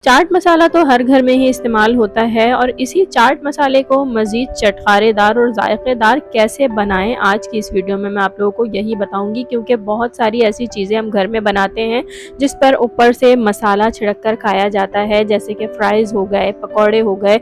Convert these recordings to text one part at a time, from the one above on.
चाट मसाला तो हर घर में ही इस्तेमाल होता है और इसी चाट मसाले को मज़ीद चटखारेदार और ज़ायक़ेदार कैसे बनाएं, आज की इस वीडियो में मैं आप लोगों को यही बताऊंगी। क्योंकि बहुत सारी ऐसी चीज़ें हम घर में बनाते हैं जिस पर ऊपर से मसाला छिड़क कर खाया जाता है, जैसे कि फ्राइज़ हो गए, पकौड़े हो गए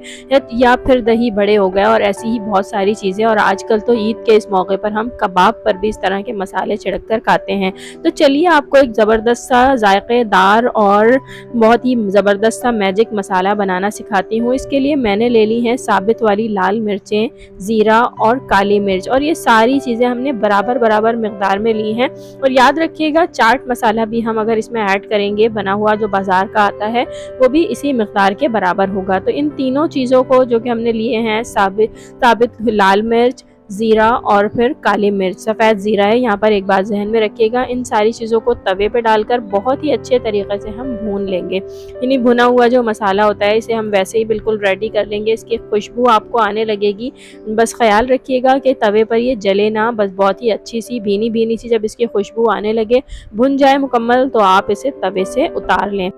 या फिर दही बड़े हो गए और ऐसी ही बहुत सारी चीज़ें। और आजकल तो ईद के इस मौके पर हम कबाब पर भी इस तरह के मसाले छिड़क कर खाते हैं। तो चलिए आपको एक ज़बरदस्त सा ज़ायक़ेदार और बहुत ही ज़बरदस्त सा मैजिक मसाला बनाना सिखाती हूँ। इसके लिए मैंने ले ली हैं साबित वाली लाल मिर्चें, ज़ीरा और काली मिर्च, और ये सारी चीज़ें हमने बराबर बराबर मिक़दार में ली हैं। और याद रखिएगा चाट मसाला भी हम अगर इसमें ऐड करेंगे, बना हुआ जो बाज़ार का आता है, वो भी इसी मिक़दार के बराबर होगा। तो इन तीनों चीज़ों को जो कि हमने लिए हैं, साबित लाल मिर्च, ज़ीरा और फिर काली मिर्च, सफ़ेद ज़ीरा है यहाँ पर, एक बात जहन में रखिएगा। इन सारी चीज़ों को तवे पे डालकर बहुत ही अच्छे तरीके से हम भून लेंगे। यानी भुना हुआ जो मसाला होता है इसे हम वैसे ही बिल्कुल रेडी कर लेंगे। इसकी खुशबू आपको आने लगेगी, बस ख़याल रखिएगा कि तवे पर ये जले ना, बस बहुत ही अच्छी सी भीनी भीनी सी जब इसकी खुशबू आने लगे, भुन जाए मुकम्मल, तो आप इसे तवे से उतार लें।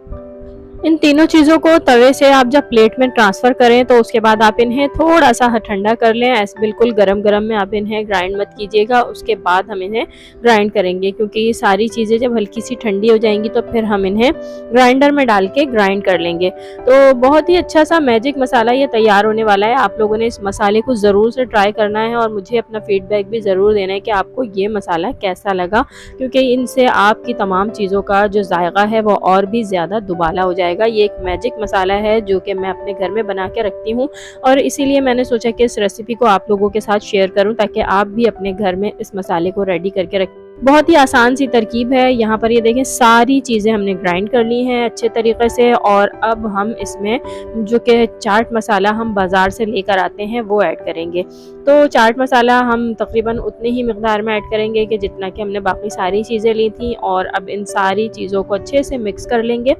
इन तीनों चीज़ों को तवे से आप जब प्लेट में ट्रांसफ़र करें तो उसके बाद आप इन्हें थोड़ा सा ठंडा कर लें। ऐसे बिल्कुल गरम गरम में आप इन्हें ग्राइंड मत कीजिएगा, उसके बाद हम इन्हें ग्राइंड करेंगे, क्योंकि ये सारी चीज़ें जब हल्की सी ठंडी हो जाएंगी तो फिर हम इन्हें ग्राइंडर में डाल के ग्राइंड कर लेंगे। तो बहुत ही अच्छा सा मैजिक मसाला ये तैयार होने वाला है। आप लोगों ने इस मसाले को ज़रूर से ट्राई करना है और मुझे अपना फ़ीडबैक भी ज़रूर देना है कि आपको ये मसाला कैसा लगा, क्योंकि इनसे आपकी तमाम चीज़ों का जो जायका है वो और भी ज़्यादा दुबाला हो जाएगा। ये एक मैजिक मसाला है जो कि मैं अपने घर में बना के रखती हूँ और इसीलिए मैंने सोचा कि इस रेसिपी को आप लोगों के साथ शेयर करूं, ताकि आप भी अपने घर में इस मसाले को रेडी करके रखें। बहुत ही आसान सी तरकीब है। यहाँ पर ये देखें, सारी चीज़ें हमने ग्राइंड कर ली हैं अच्छे तरीके से, और अब हम इसमें जो कि चाट मसाला हम बाज़ार से लेकर आते हैं वो ऐड करेंगे। तो चाट मसाला हम तकरीबन उतने ही मिक़दार में ऐड करेंगे कि जितना कि हमने बाकी सारी चीज़ें ली थी, और अब इन सारी चीज़ों को अच्छे से मिक्स कर लेंगे।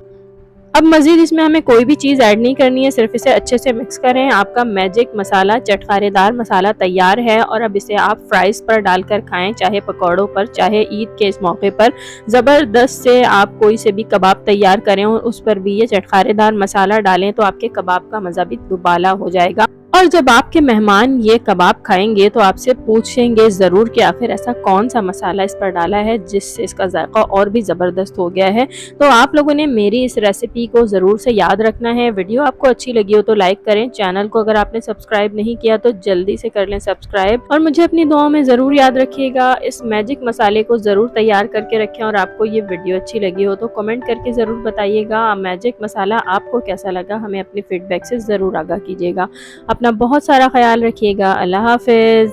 अब मज़ीद इसमें हमें कोई भी चीज़ ऐड नहीं करनी है, सिर्फ इसे अच्छे से मिक्स करें। आपका मैजिक मसाला, चटखारेदार मसाला तैयार है। और अब इसे आप फ्राइज़ पर डालकर खाएं, चाहे पकौड़ों पर, चाहे ईद के इस मौके पर। ज़बरदस्त से आप कोई से भी कबाब तैयार करें और उस पर भी ये चटखारेदार मसाला डालें, तो आपके कबाब का मज़ा भी दुबाला हो जाएगा। और जब आपके मेहमान ये कबाब खाएंगे तो आपसे पूछेंगे ज़रूर कि आखिर ऐसा कौन सा मसाला इस पर डाला है जिससे इसका जायका और भी ज़बरदस्त हो गया है। तो आप लोगों ने मेरी इस रेसिपी को ज़रूर से याद रखना है। वीडियो आपको अच्छी लगी हो तो लाइक करें, चैनल को अगर आपने सब्सक्राइब नहीं किया तो जल्दी से कर लें सब्सक्राइब, और मुझे अपनी दुआओं में ज़रूर याद रखिएगा। इस मैजिक मसाले को ज़रूर तैयार करके रखें, और आपको ये वीडियो अच्छी लगी हो तो कमेंट करके ज़रूर बताइएगा मैजिक मसाला आपको कैसा लगा। हमें अपने फीडबैक से ज़रूर आगाह कीजिएगा। अपना बहुत सारा ख्याल रखिएगा। अल्लाह हाफ़िज़।